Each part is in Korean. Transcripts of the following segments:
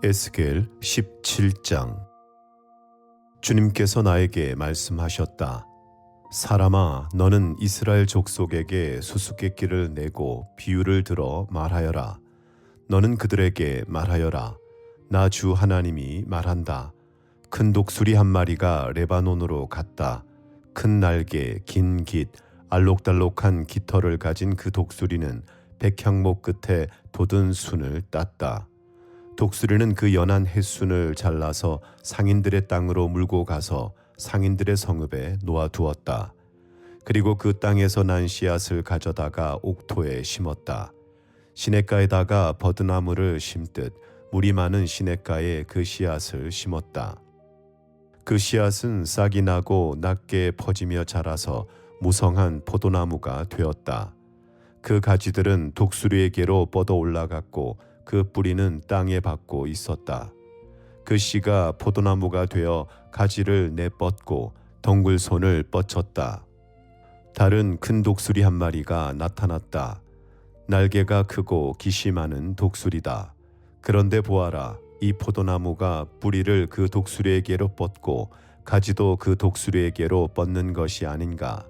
에스겔 17장. 주님께서 나에게 말씀하셨다. 사람아, 너는 이스라엘 족속에게 수수께끼를 내고 비유를 들어 말하여라. 너는 그들에게 말하여라. 나 주 하나님이 말한다. 큰 독수리 한 마리가 레바논으로 갔다. 큰 날개, 긴 깃, 알록달록한 깃털을 가진 그 독수리는 백향목 끝에 돋은 순을 땄다. 독수리는 그 연한 햇순을 잘라서 상인들의 땅으로 물고 가서 상인들의 성읍에 놓아두었다. 그리고 그 땅에서 난 씨앗을 가져다가 옥토에 심었다. 시냇가에다가 버드나무를 심듯 물이 많은 시냇가에 그 씨앗을 심었다. 그 씨앗은 싹이 나고 낮게 퍼지며 자라서 무성한 포도나무가 되었다. 그 가지들은 독수리에게로 뻗어 올라갔고 그 뿌리는 땅에 박고 있었다. 그 씨가 포도나무가 되어 가지를 내뻗고 덩굴손을 뻗쳤다. 다른 큰 독수리 한 마리가 나타났다. 날개가 크고 깃이 많은 독수리다. 그런데 보아라, 이 포도나무가 뿌리를 그 독수리에게로 뻗고 가지도 그 독수리에게로 뻗는 것이 아닌가.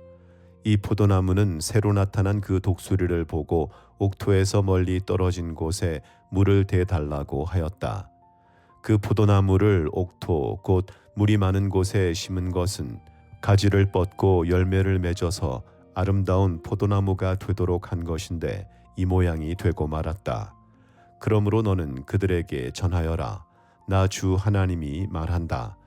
이 포도나무는 새로 나타난 그 독수리를 보고 옥토에서 멀리 떨어진 곳에 물을 대달라고 하였다. 그 포도나무를 옥토 곧 물이 많은 곳에 심은 것은 가지를 뻗고 열매를 맺어서 아름다운 포도나무가 되도록 한 것인데 이 모양이 되고 말았다. 그러므로 너는 그들에게 전하여라. 나 주 하나님이 말한다.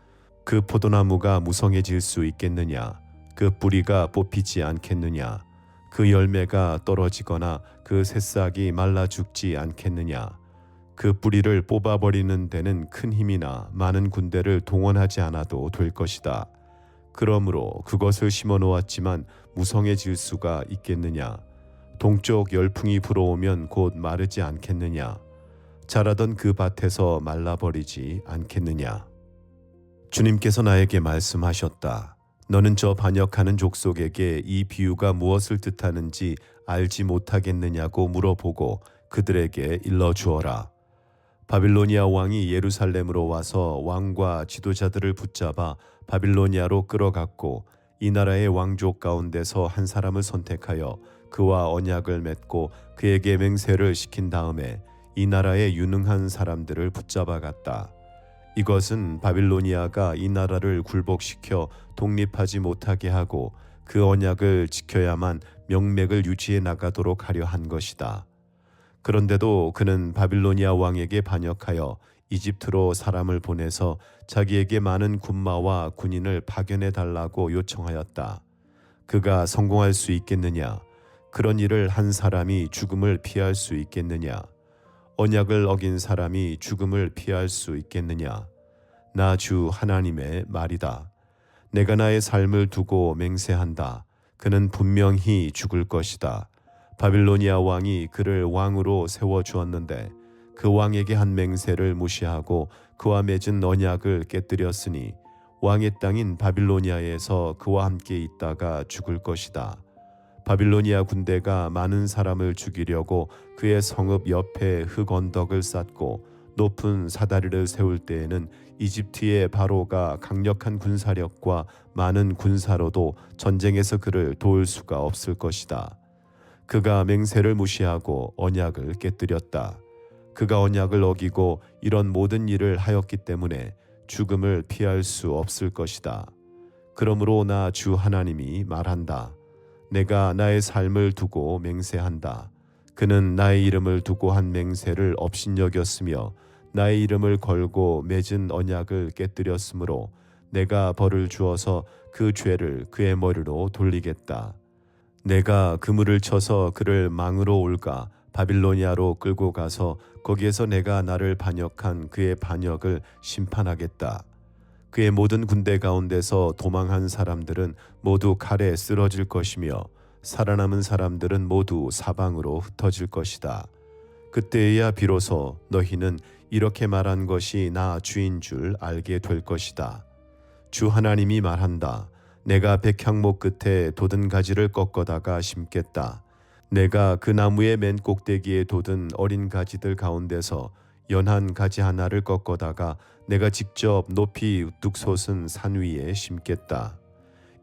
그 포도나무가 무성해질 수 있겠느냐? 그 뿌리가 뽑히지 않겠느냐? 그 열매가 떨어지거나 그 새싹이 말라 죽지 않겠느냐? 그 뿌리를 뽑아버리는 데는 큰 힘이나 많은 군대를 동원하지 않아도 될 것이다. 그러므로 그것을 심어 놓았지만 무성해질 수가 있겠느냐? 동쪽 열풍이 불어오면 곧 마르지 않겠느냐? 자라던 그 밭에서 말라버리지 않겠느냐? 주님께서 나에게 말씀하셨다. 너는 저 반역하는 족속에게 이 비유가 무엇을 뜻하는지 알지 못하겠느냐고 물어보고 그들에게 일러주어라. 바빌로니아 왕이 예루살렘으로 와서 왕과 지도자들을 붙잡아 바빌로니아로 끌어갔고 이 나라의 왕족 가운데서 한 사람을 선택하여 그와 언약을 맺고 그에게 맹세를 시킨 다음에 이 나라의 유능한 사람들을 붙잡아 갔다. 이것은 바빌로니아가 이 나라를 굴복시켜 독립하지 못하게 하고 그 언약을 지켜야만 명맥을 유지해 나가도록 하려 한 것이다. 그런데도 그는 바빌로니아 왕에게 반역하여 이집트로 사람을 보내서 자기에게 많은 군마와 군인을 파견해 달라고 요청하였다. 그가 성공할 수 있겠느냐? 그런 일을 한 사람이 죽음을 피할 수 있겠느냐? 언약을 어긴 사람이 죽음을 피할 수 있겠느냐? 나 주 하나님의 말이다. 내가 나의 삶을 두고 맹세한다. 그는 분명히 죽을 것이다. 바빌로니아 왕이 그를 왕으로 세워주었는데 그 왕에게 한 맹세를 무시하고 그와 맺은 언약을 깨뜨렸으니 왕의 땅인 바빌로니아에서 그와 함께 있다가 죽을 것이다. 바빌로니아 군대가 많은 사람을 죽이려고 그의 성읍 옆에 흙 언덕을 쌓고 높은 사다리를 세울 때에는 이집트의 바로가 강력한 군사력과 많은 군사로도 전쟁에서 그를 도울 수가 없을 것이다. 그가 맹세를 무시하고 언약을 깨뜨렸다. 그가 언약을 어기고 이런 모든 일을 하였기 때문에 죽음을 피할 수 없을 것이다. 그러므로 나 주 하나님이 말한다. 내가 나의 삶을 두고 맹세한다. 그는 나의 이름을 두고 한 맹세를 업신여겼으며 나의 이름을 걸고 맺은 언약을 깨뜨렸으므로 내가 벌을 주어서 그 죄를 그의 머리로 돌리겠다. 내가 그물을 쳐서 그를 망으로 올가 바빌로니아로 끌고 가서 거기에서 내가 나를 반역한 그의 반역을 심판하겠다. 그의 모든 군대 가운데서 도망한 사람들은 모두 칼에 쓰러질 것이며 살아남은 사람들은 모두 사방으로 흩어질 것이다. 그때에야 비로소 너희는 이렇게 말한 것이 나 주인 줄 알게 될 것이다. 주 하나님이 말한다. 내가 백향목 끝에 돋은 가지를 꺾어다가 심겠다. 내가 그 나무의 맨 꼭대기에 돋은 어린 가지들 가운데서 연한 가지 하나를 꺾어다가 내가 직접 높이 우뚝 솟은 산 위에 심겠다.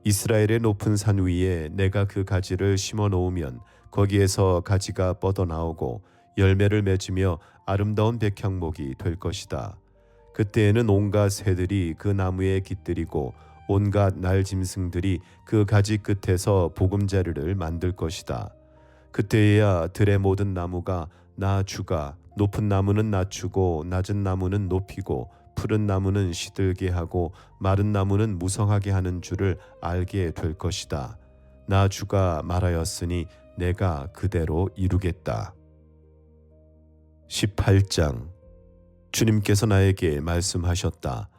이스라엘의 높은 산 위에 내가 그 가지를 심어 놓으면 거기에서 가지가 뻗어나오고 열매를 맺으며 아름다운 백향목이 될 것이다. 그때에는 온갖 새들이 그 나무에 깃들이고 온갖 날짐승들이 그 가지 끝에서 보금자리를 만들 것이다. 그때에야 들의 모든 나무가 나 주가 높은 나무는 낮추고 낮은 나무는 높이고 푸른 나무는 시들게 하고 마른 나무는 무성하게 하는 줄을 알게 될 것이다. 나 주가 말하였으니 내가 그대로 이루겠다. 18장. 주님께서 나에게 말씀하셨다.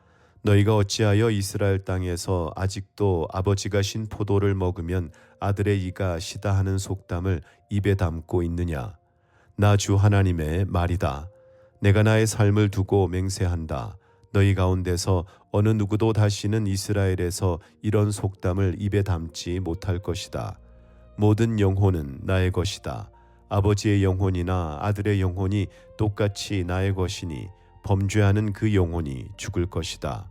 너희가 어찌하여 이스라엘 땅에서 아직도 아버지가 신 포도를 먹으면 아들의 이가 시다 하는 속담을 입에 담고 있느냐? 나 주 하나님의 말이다. 내가 나의 삶을 두고 맹세한다. 너희 가운데서 어느 누구도 다시는 이스라엘에서 이런 속담을 입에 담지 못할 것이다. 모든 영혼은 나의 것이다. 아버지의 영혼이나 아들의 영혼이 똑같이 나의 것이니 범죄하는 그 영혼이 죽을 것이다.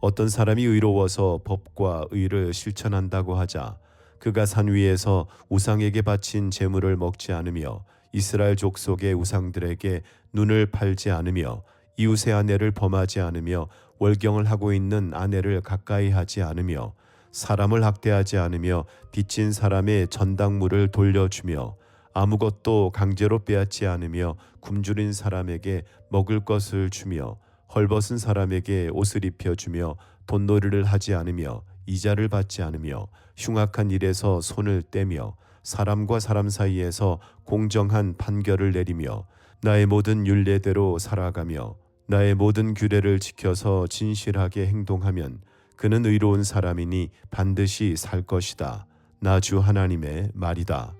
어떤 사람이 의로워서 법과 의를 실천한다고 하자 그가 산 위에서 우상에게 바친 제물을 먹지 않으며 이스라엘 족속의 우상들에게 눈을 팔지 않으며 이웃의 아내를 범하지 않으며 월경을 하고 있는 아내를 가까이 하지 않으며 사람을 학대하지 않으며 빚진 사람의 전당물을 돌려주며 아무것도 강제로 빼앗지 않으며 굶주린 사람에게 먹을 것을 주며 헐벗은 사람에게 옷을 입혀주며 돈놀이를 하지 않으며 이자를 받지 않으며 흉악한 일에서 손을 떼며 사람과 사람 사이에서 공정한 판결을 내리며 나의 모든 율례대로 살아가며 나의 모든 규례를 지켜서 진실하게 행동하면 그는 의로운 사람이니 반드시 살 것이다. 나 주 하나님의 말이다.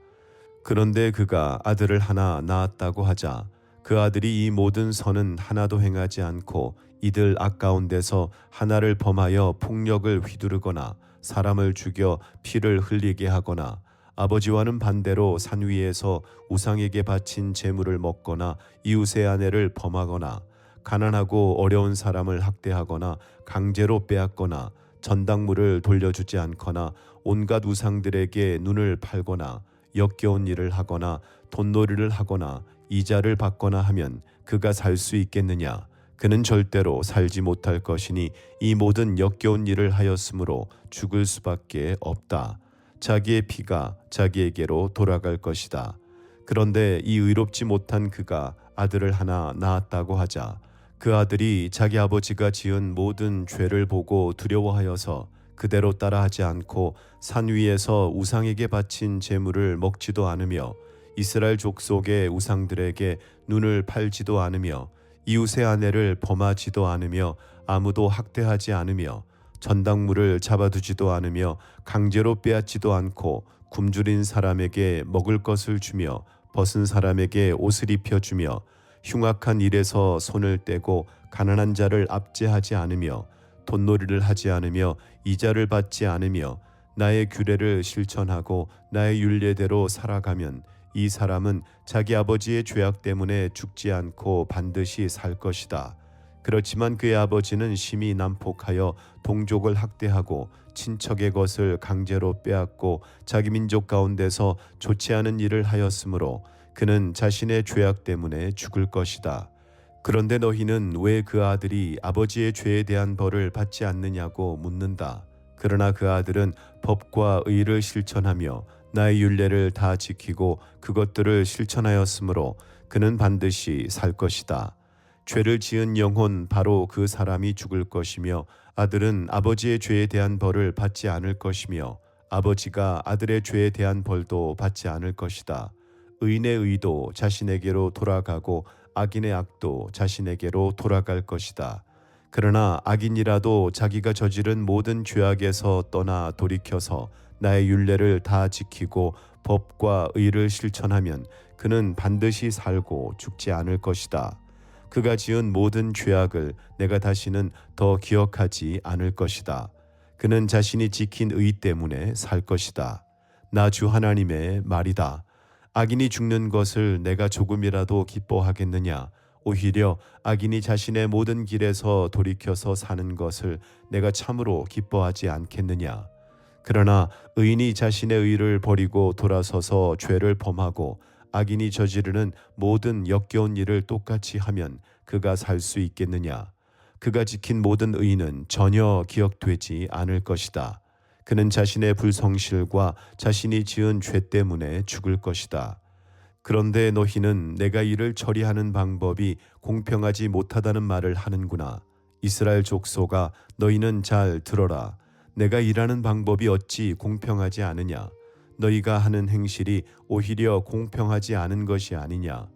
그런데 그가 아들을 하나 낳았다고 하자 그 아들이 이 모든 선은 하나도 행하지 않고 이들 악가운데서 하나를 범하여 폭력을 휘두르거나 사람을 죽여 피를 흘리게 하거나 아버지와는 반대로 산 위에서 우상에게 바친 제물을 먹거나 이웃의 아내를 범하거나 가난하고 어려운 사람을 학대하거나 강제로 빼앗거나 전당물을 돌려주지 않거나 온갖 우상들에게 눈을 팔거나 역겨운 일을 하거나 돈놀이를 하거나 이자를 받거나 하면 그가 살 수 있겠느냐? 그는 절대로 살지 못할 것이니 이 모든 역겨운 일을 하였으므로 죽을 수밖에 없다. 자기의 피가 자기에게로 돌아갈 것이다. 그런데 이 의롭지 못한 그가 아들을 하나 낳았다고 하자 그 아들이 자기 아버지가 지은 모든 죄를 보고 두려워하여서 그대로 따라하지 않고 산 위에서 우상에게 바친 제물을 먹지도 않으며 이스라엘 족속의 우상들에게 눈을 팔지도 않으며 이웃의 아내를 범하지도 않으며 아무도 학대하지 않으며 전당물을 잡아두지도 않으며 강제로 빼앗지도 않고 굶주린 사람에게 먹을 것을 주며 벗은 사람에게 옷을 입혀주며 흉악한 일에서 손을 떼고 가난한 자를 압제하지 않으며 돈놀이를 하지 않으며 이자를 받지 않으며 나의 규례를 실천하고 나의 율례대로 살아가면 이 사람은 자기 아버지의 죄악 때문에 죽지 않고 반드시 살 것이다. 그렇지만 그의 아버지는 심히 난폭하여 동족을 학대하고 친척의 것을 강제로 빼앗고 자기 민족 가운데서 좋지 않은 일을 하였으므로 그는 자신의 죄악 때문에 죽을 것이다. 그런데 너희는 왜 그 아들이 아버지의 죄에 대한 벌을 받지 않느냐고 묻는다. 그러나 그 아들은 법과 의를 실천하며 나의 율례를 다 지키고 그것들을 실천하였으므로 그는 반드시 살 것이다. 죄를 지은 영혼 바로 그 사람이 죽을 것이며 아들은 아버지의 죄에 대한 벌을 받지 않을 것이며 아버지가 아들의 죄에 대한 벌도 받지 않을 것이다. 의인의 의도 자신에게로 돌아가고 악인의 악도 자신에게로 돌아갈 것이다. 그러나 악인이라도 자기가 저지른 모든 죄악에서 떠나 돌이켜서 나의 율례를 다 지키고 법과 의를 실천하면 그는 반드시 살고 죽지 않을 것이다. 그가 지은 모든 죄악을 내가 다시는 더 기억하지 않을 것이다. 그는 자신이 지킨 의 때문에 살 것이다. 나 주 하나님의 말이다. 악인이 죽는 것을 내가 조금이라도 기뻐하겠느냐? 오히려 악인이 자신의 모든 길에서 돌이켜서 사는 것을 내가 참으로 기뻐하지 않겠느냐. 그러나 의인이 자신의 의를 버리고 돌아서서 죄를 범하고 악인이 저지르는 모든 역겨운 일을 똑같이 하면 그가 살 수 있겠느냐. 그가 지킨 모든 의는 전혀 기억되지 않을 것이다. 그는 자신의 불성실과 자신이 지은 죄 때문에 죽을 것이다. 그런데 너희는 내가 이를 처리하는 방법이 공평하지 못하다는 말을 하는구나. 이스라엘 족속아, 너희는 잘 들어라. 내가 일하는 방법이 어찌 공평하지 않으냐. 너희가 하는 행실이 오히려 공평하지 않은 것이 아니냐.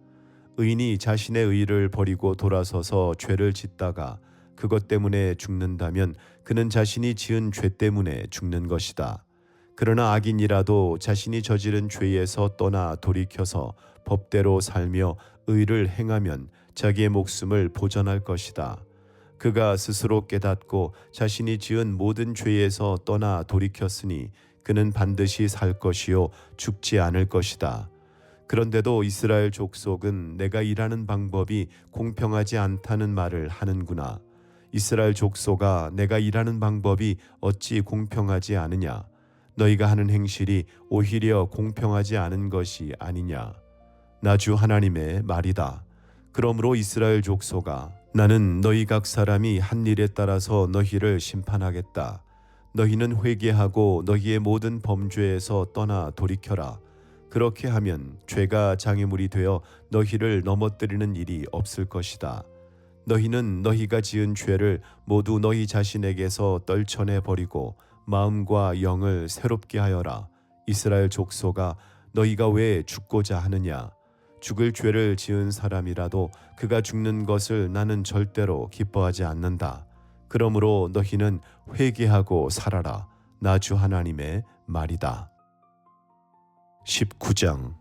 의인이 자신의 의를 버리고 돌아서서 죄를 짓다가 그것 때문에 죽는다면 그는 자신이 지은 죄 때문에 죽는 것이다. 그러나 악인이라도 자신이 저지른 죄에서 떠나 돌이켜서 법대로 살며 의를 행하면 자기의 목숨을 보전할 것이다. 그가 스스로 깨닫고 자신이 지은 모든 죄에서 떠나 돌이켰으니 그는 반드시 살 것이요 죽지 않을 것이다. 그런데도 이스라엘 족속은 내가 일하는 방법이 공평하지 않다는 말을 하는구나. 이스라엘 족속아, 내가 일하는 방법이 어찌 공평하지 않으냐. 너희가 하는 행실이 오히려 공평하지 않은 것이 아니냐. 나 주 하나님의 말이다. 그러므로 이스라엘 족속아, 나는 너희 각 사람이 한 일에 따라서 너희를 심판하겠다. 너희는 회개하고 너희의 모든 범죄에서 떠나 돌이켜라. 그렇게 하면 죄가 장애물이 되어 너희를 넘어뜨리는 일이 없을 것이다. 너희는 너희가 지은 죄를 모두 너희 자신에게서 떨쳐내 버리고 마음과 영을 새롭게 하여라. 이스라엘 족속아, 너희가 왜 죽고자 하느냐. 죽을 죄를 지은 사람이라도 그가 죽는 것을 나는 절대로 기뻐하지 않는다. 그러므로 너희는 회개하고 살아라. 나 주 하나님의 말이다. 19장.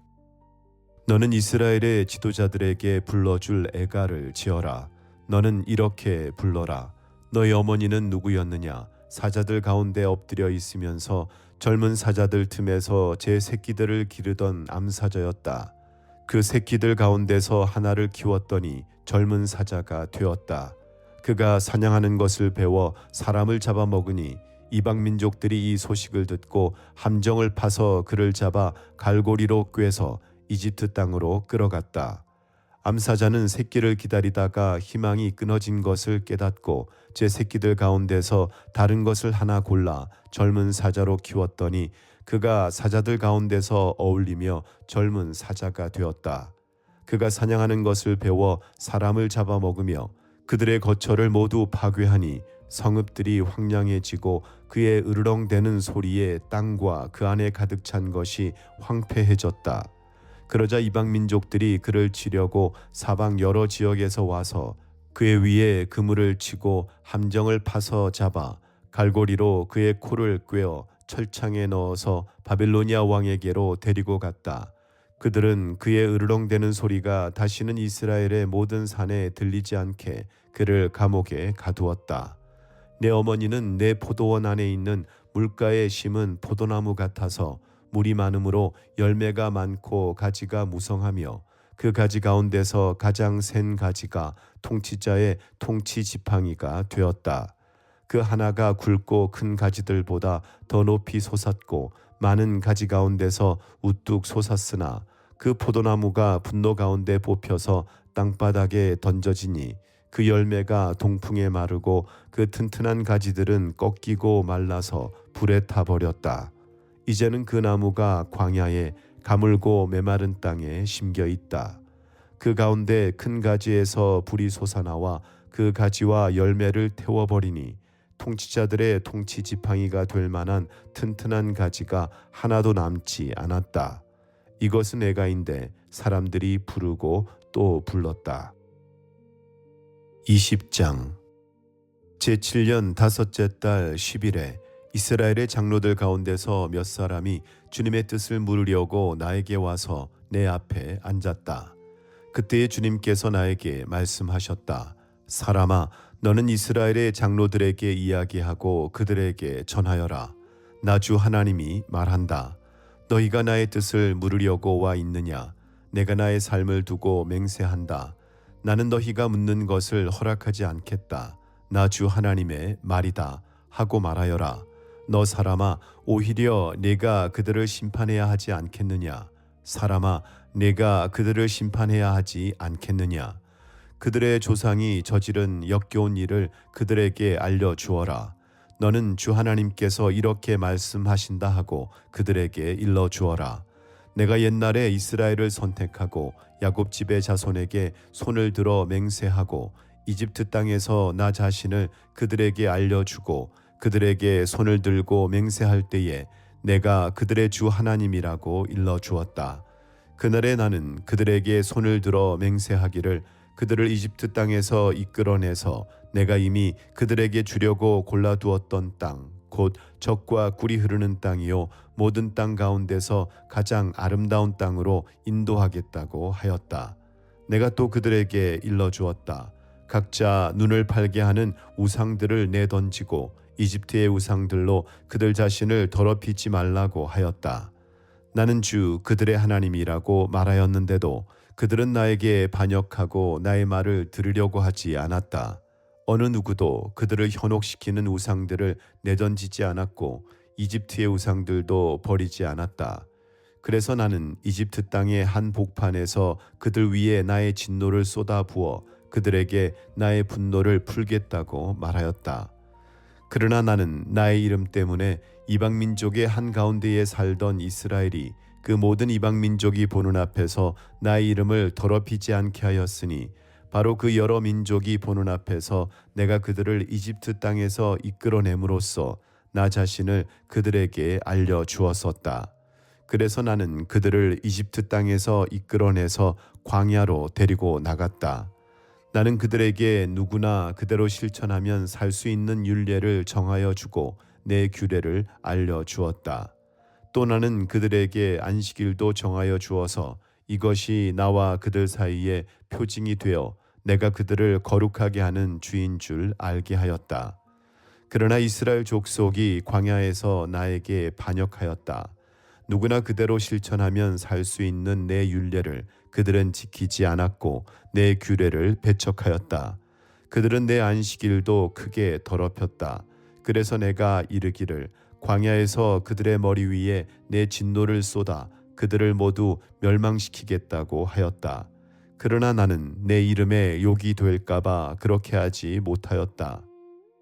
너는 이스라엘의 지도자들에게 불러줄 애가를 지어라. 너는 이렇게 불러라. 너희 어머니는 누구였느냐. 사자들 가운데 엎드려 있으면서 젊은 사자들 틈에서 제 새끼들을 기르던 암사자였다. 그 새끼들 가운데서 하나를 키웠더니 젊은 사자가 되었다. 그가 사냥하는 것을 배워 사람을 잡아먹으니 이방 민족들이 이 소식을 듣고 함정을 파서 그를 잡아 갈고리로 꿰서 이집트 땅으로 끌어갔다. 암사자는 새끼를 기다리다가 희망이 끊어진 것을 깨닫고 제 새끼들 가운데서 다른 것을 하나 골라 젊은 사자로 키웠더니 그가 사자들 가운데서 어울리며 젊은 사자가 되었다. 그가 사냥하는 것을 배워 사람을 잡아먹으며 그들의 거처를 모두 파괴하니 성읍들이 황량해지고 그의 으르렁대는 소리에 땅과 그 안에 가득 찬 것이 황폐해졌다. 그러자 이방 민족들이 그를 치려고 사방 여러 지역에서 와서 그의 위에 그물을 치고 함정을 파서 잡아 갈고리로 그의 코를 꿰어 철창에 넣어서 바빌로니아 왕에게로 데리고 갔다. 그들은 그의 으르렁대는 소리가 다시는 이스라엘의 모든 산에 들리지 않게 그를 감옥에 가두었다. 내 어머니는 내 포도원 안에 있는 물가에 심은 포도나무 같아서 물이 많으므로 열매가 많고 가지가 무성하며 그 가지 가운데서 가장 센 가지가 통치자의 통치지팡이가 되었다. 그 하나가 굵고 큰 가지들보다 더 높이 솟았고 많은 가지 가운데서 우뚝 솟았으나 그 포도나무가 분노 가운데 뽑혀서 땅바닥에 던져지니 그 열매가 동풍에 마르고 그 튼튼한 가지들은 꺾이고 말라서 불에 타버렸다. 이제는 그 나무가 광야에 가물고 메마른 땅에 심겨 있다. 그 가운데 큰 가지에서 불이 솟아나와 그 가지와 열매를 태워버리니 통치자들의 통치 지팡이가 될 만한 튼튼한 가지가 하나도 남지 않았다. 이것은 애가인데 사람들이 부르고 또 불렀다. 20장. 제7년 다섯째 달 10일에 이스라엘의 장로들 가운데서 몇 사람이 주님의 뜻을 물으려고 나에게 와서 내 앞에 앉았다. 그때에 주님께서 나에게 말씀하셨다. 사람아, 너는 이스라엘의 장로들에게 이야기하고 그들에게 전하여라. 나 주 하나님이 말한다. 너희가 나의 뜻을 물으려고 와 있느냐? 내가 나의 삶을 두고 맹세한다. 나는 너희가 묻는 것을 허락하지 않겠다. 나 주 하나님의 말이다 하고 말하여라. 너 사람아, 오히려 내가 그들을 심판해야 하지 않겠느냐? 사람아, 내가 그들을 심판해야 하지 않겠느냐? 그들의 조상이 저지른 역겨운 일을 그들에게 알려주어라. 너는 주 하나님께서 이렇게 말씀하신다 하고 그들에게 일러주어라. 내가 옛날에 이스라엘을 선택하고 야곱 집의 자손에게 손을 들어 맹세하고 이집트 땅에서 나 자신을 그들에게 알려주고 그들에게 손을 들고 맹세할 때에 내가 그들의 주 하나님이라고 일러주었다. 그날에 나는 그들에게 손을 들어 맹세하기를 그들을 이집트 땅에서 이끌어내서 내가 이미 그들에게 주려고 골라두었던 땅, 곧 젖과 꿀이 흐르는 땅이요 모든 땅 가운데서 가장 아름다운 땅으로 인도하겠다고 하였다. 내가 또 그들에게 일러주었다. 각자 눈을 팔게 하는 우상들을 내던지고 이집트의 우상들로 그들 자신을 더럽히지 말라고 하였다. 나는 주 그들의 하나님이라고 말하였는데도 그들은 나에게 반역하고 나의 말을 들으려고 하지 않았다. 어느 누구도 그들을 현혹시키는 우상들을 내던지지 않았고 이집트의 우상들도 버리지 않았다. 그래서 나는 이집트 땅의 한 복판에서 그들 위에 나의 진노를 쏟아부어 그들에게 나의 분노를 풀겠다고 말하였다. 그러나 나는 나의 이름 때문에 이방 민족의 한가운데에 살던 이스라엘이 그 모든 이방 민족이 보는 앞에서 나의 이름을 더럽히지 않게 하였으니 바로 그 여러 민족이 보는 앞에서 내가 그들을 이집트 땅에서 이끌어냄으로써 나 자신을 그들에게 알려주었었다. 그래서 나는 그들을 이집트 땅에서 이끌어내서 광야로 데리고 나갔다. 나는 그들에게 누구나 그대로 실천하면 살 수 있는 율례를 정하여 주고 내 규례를 알려주었다. 또 나는 그들에게 안식일도 정하여 주어서 이것이 나와 그들 사이에 표징이 되어 내가 그들을 거룩하게 하는 주인 줄 알게 하였다. 그러나 이스라엘 족속이 광야에서 나에게 반역하였다. 누구나 그대로 실천하면 살 수 있는 내 율례를 그들은 지키지 않았고 내 규례를 배척하였다. 그들은 내 안식일도 크게 더럽혔다. 그래서 내가 이르기를 광야에서 그들의 머리 위에 내 진노를 쏟아 그들을 모두 멸망시키겠다고 하였다. 그러나 나는 내 이름에 욕이 될까봐 그렇게 하지 못하였다.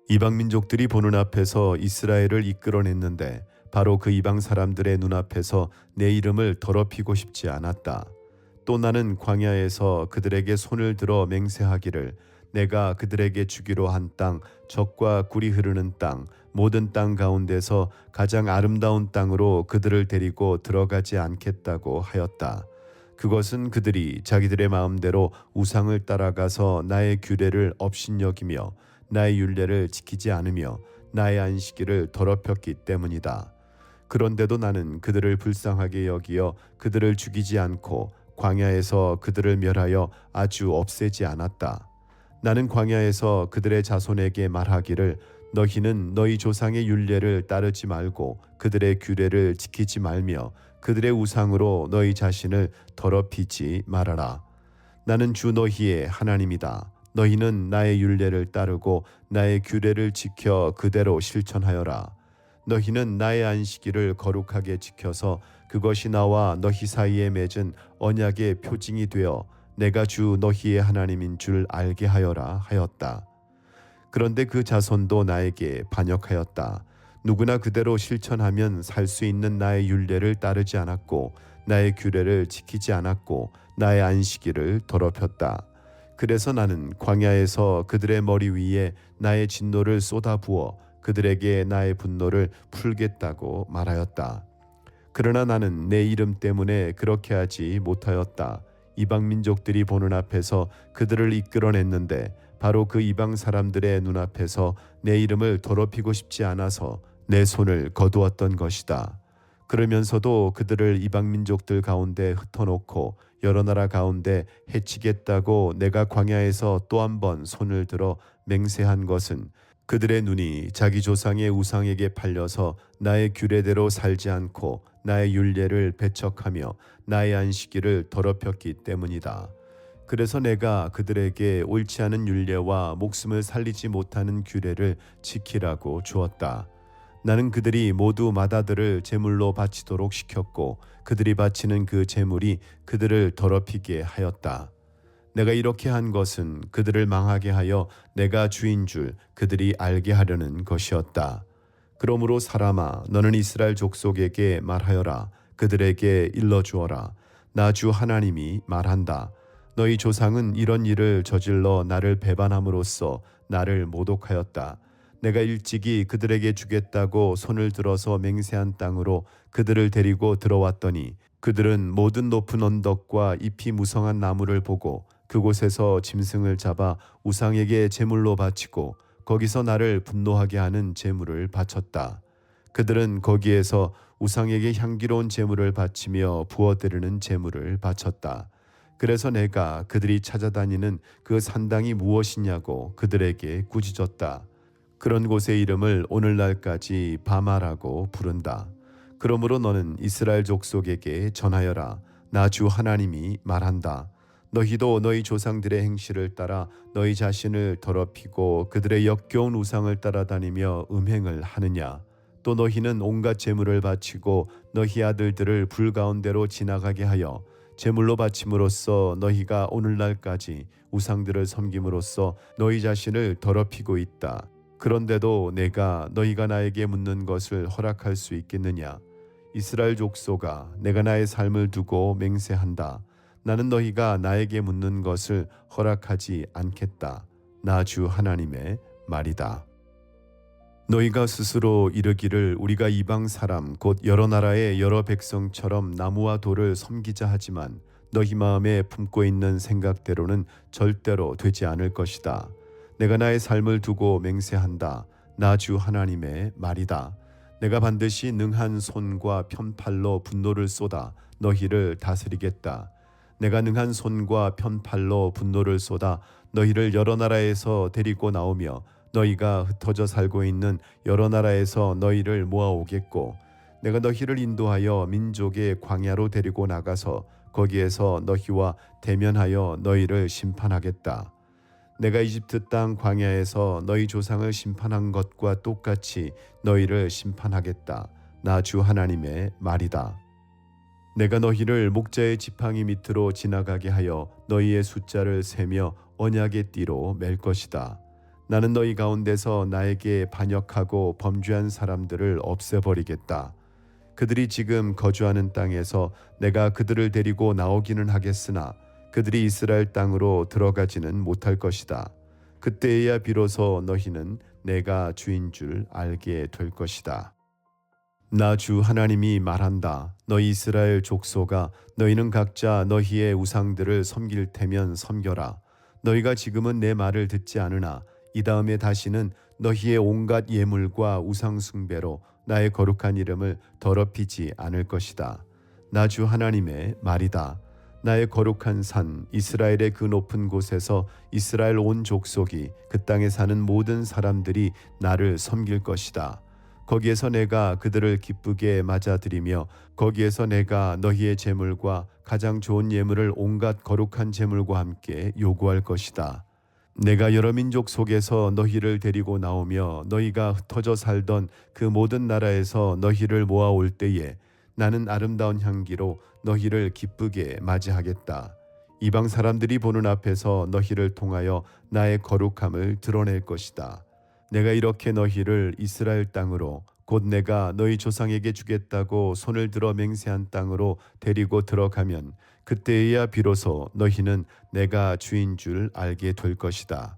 이방 민족들이 보는 앞에서 이스라엘을 이끌어냈는데 바로 그 이방 사람들의 눈앞에서 내 이름을 더럽히고 싶지 않았다. 또 나는 광야에서 그들에게 손을 들어 맹세하기를 내가 그들에게 주기로 한 땅, 젖과 꿀이 흐르는 땅, 모든 땅 가운데서 가장 아름다운 땅으로 그들을 데리고 들어가지 않겠다고 하였다. 그것은 그들이 자기들의 마음대로 우상을 따라가서 나의 규례를 업신여기며 나의 율례를 지키지 않으며 나의 안식일을 더럽혔기 때문이다. 그런데도 나는 그들을 불쌍하게 여기어 그들을 죽이지 않고 광야에서 그들을 멸하여 아주 없애지 않았다. 나는 광야에서 그들의 자손에게 말하기를 너희는 너희 조상의 율례를 따르지 말고 그들의 규례를 지키지 말며 그들의 우상으로 너희 자신을 더럽히지 말아라. 나는 주 너희의 하나님이다. 너희는 나의 율례를 따르고 나의 규례를 지켜 그대로 실천하여라. 너희는 나의 안식일을 거룩하게 지켜서 그것이 나와 너희 사이에 맺은 언약의 표징이 되어 내가 주 너희의 하나님인 줄 알게 하여라 하였다. 그런데 그 자손도 나에게 반역하였다. 누구나 그대로 실천하면 살 수 있는 나의 율례를 따르지 않았고 나의 규례를 지키지 않았고 나의 안식일을 더럽혔다. 그래서 나는 광야에서 그들의 머리 위에 나의 진노를 쏟아부어 그들에게 나의 분노를 풀겠다고 말하였다. 그러나 나는 내 이름 때문에 그렇게 하지 못하였다. 이방 민족들이 보는 앞에서 그들을 이끌어냈는데 바로 그 이방 사람들의 눈앞에서 내 이름을 더럽히고 싶지 않아서 내 손을 거두었던 것이다. 그러면서도 그들을 이방 민족들 가운데 흩어놓고 여러 나라 가운데 해치겠다고 내가 광야에서 또 한 번 손을 들어 맹세한 것은 그들의 눈이 자기 조상의 우상에게 팔려서 나의 규례대로 살지 않고 나의 율례를 배척하며 나의 안식일을 더럽혔기 때문이다. 그래서 내가 그들에게 옳지 않은 율례와 목숨을 살리지 못하는 규례를 지키라고 주었다. 나는 그들이 모두 맏아들을 제물로 바치도록 시켰고 그들이 바치는 그 제물이 그들을 더럽히게 하였다. 내가 이렇게 한 것은 그들을 망하게 하여 내가 주인 줄 그들이 알게 하려는 것이었다. 그러므로 사람아, 너는 이스라엘 족속에게 말하여라. 그들에게 일러주어라. 나 주 하나님이 말한다. 너희 조상은 이런 일을 저질러 나를 배반함으로써 나를 모독하였다. 내가 일찍이 그들에게 주겠다고 손을 들어서 맹세한 땅으로 그들을 데리고 들어왔더니 그들은 모든 높은 언덕과 잎이 무성한 나무를 보고 그곳에서 짐승을 잡아 우상에게 제물로 바치고 거기서 나를 분노하게 하는 제물을 바쳤다. 그들은 거기에서 우상에게 향기로운 제물을 바치며 부어드리는 제물을 바쳤다. 그래서 내가 그들이 찾아다니는 그 산당이 무엇이냐고 그들에게 꾸짖었다. 그런 곳의 이름을 오늘날까지 바마라고 부른다. 그러므로 너는 이스라엘 족속에게 전하여라. 나 주 하나님이 말한다. 너희도 너희 조상들의 행실을 따라 너희 자신을 더럽히고 그들의 역겨운 우상을 따라다니며 음행을 하느냐? 또 너희는 온갖 제물을 바치고 너희 아들들을 불 가운데로 지나가게 하여 제물로 바침으로써 너희가 오늘날까지 우상들을 섬김으로써 너희 자신을 더럽히고 있다. 그런데도 내가 너희가 나에게 묻는 것을 허락할 수 있겠느냐? 이스라엘 족속아, 내가 나의 삶을 두고 맹세한다. 나는 너희가 나에게 묻는 것을 허락하지 않겠다. 나 주 하나님의 말이다. 너희가 스스로 이르기를 우리가 이방 사람 곧 여러 나라의 여러 백성처럼 나무와 돌을 섬기자 하지만 너희 마음에 품고 있는 생각대로는 절대로 되지 않을 것이다. 내가 나의 삶을 두고 맹세한다. 나 주 하나님의 말이다. 내가 반드시 능한 손과 편팔로 분노를 쏟아 너희를 다스리겠다. 내가 능한 손과 편팔로 분노를 쏟아 너희를 여러 나라에서 데리고 나오며 너희가 흩어져 살고 있는 여러 나라에서 너희를 모아오겠고 내가 너희를 인도하여 민족의 광야로 데리고 나가서 거기에서 너희와 대면하여 너희를 심판하겠다. 내가 이집트 땅 광야에서 너희 조상을 심판한 것과 똑같이 너희를 심판하겠다. 나 주 하나님의 말이다. 내가 너희를 목자의 지팡이 밑으로 지나가게 하여 너희의 숫자를 세며 언약의 띠로 맬 것이다. 나는 너희 가운데서 나에게 반역하고 범죄한 사람들을 없애버리겠다. 그들이 지금 거주하는 땅에서 내가 그들을 데리고 나오기는 하겠으나 그들이 이스라엘 땅으로 들어가지는 못할 것이다. 그때에야 비로소 너희는 내가 주인 줄 알게 될 것이다. 나 주 하나님이 말한다. 너희 이스라엘 족속아, 너희는 각자 너희의 우상들을 섬길 테면 섬겨라. 너희가 지금은 내 말을 듣지 않으나 이 다음에 다시는 너희의 온갖 예물과 우상 숭배로 나의 거룩한 이름을 더럽히지 않을 것이다. 나 주 하나님의 말이다. 나의 거룩한 산 이스라엘의 그 높은 곳에서 이스라엘 온 족속이 그 땅에 사는 모든 사람들이 나를 섬길 것이다. 거기에서 내가 그들을 기쁘게 맞아들이며 거기에서 내가 너희의 제물과 가장 좋은 예물을 온갖 거룩한 제물과 함께 요구할 것이다. 내가 여러 민족 속에서 너희를 데리고 나오며 너희가 흩어져 살던 그 모든 나라에서 너희를 모아올 때에 나는 아름다운 향기로 너희를 기쁘게 맞이하겠다. 이방 사람들이 보는 앞에서 너희를 통하여 나의 거룩함을 드러낼 것이다. 내가 이렇게 너희를 이스라엘 땅으로 곧 내가 너희 조상에게 주겠다고 손을 들어 맹세한 땅으로 데리고 들어가면 그때에야 비로소 너희는 내가 주인 줄 알게 될 것이다.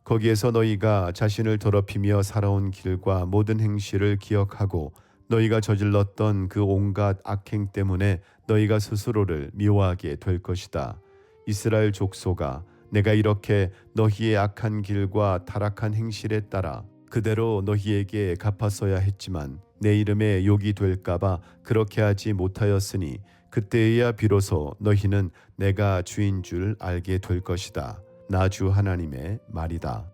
거기에서 너희가 자신을 더럽히며 살아온 길과 모든 행실을 기억하고 너희가 저질렀던 그 온갖 악행 때문에 너희가 스스로를 미워하게 될 것이다. 이스라엘 족속아, 내가 이렇게 너희의 악한 길과 타락한 행실에 따라 그대로 너희에게 갚았어야 했지만 내 이름에 욕이 될까봐 그렇게 하지 못하였으니 그때에야 비로소 너희는 내가 주인 줄 알게 될 것이다. 나 주 하나님의 말이다.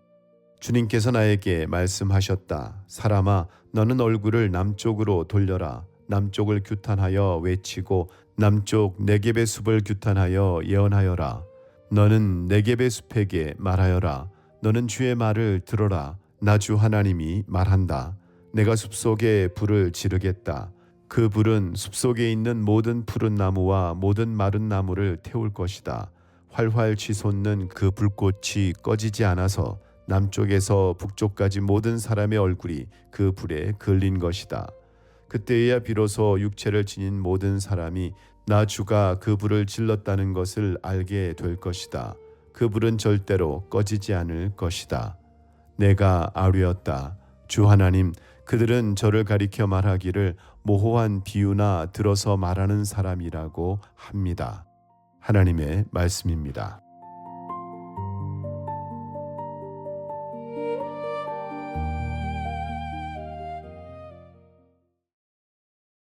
주님께서 나에게 말씀하셨다. 사람아, 너는 얼굴을 남쪽으로 돌려라. 남쪽을 규탄하여 외치고 남쪽 네겝의 숲을 규탄하여 예언하여라. 너는 네겝의 숲에게 말하여라. 너는 주의 말을 들어라. 나 주 하나님이 말한다. 내가 숲속에 불을 지르겠다. 그 불은 숲속에 있는 모든 푸른 나무와 모든 마른 나무를 태울 것이다. 활활 치솟는 그 불꽃이 꺼지지 않아서 남쪽에서 북쪽까지 모든 사람의 얼굴이 그 불에 걸린 것이다. 그때에야 비로소 육체를 지닌 모든 사람이 나 주가 그 불을 질렀다는 것을 알게 될 것이다. 그 불은 절대로 꺼지지 않을 것이다. 내가 아뢰었다. 주 하나님, 그들은 저를 가리켜 말하기를 모호한 비유나 들어서 말하는 사람이라고 합니다. 하나님의 말씀입니다.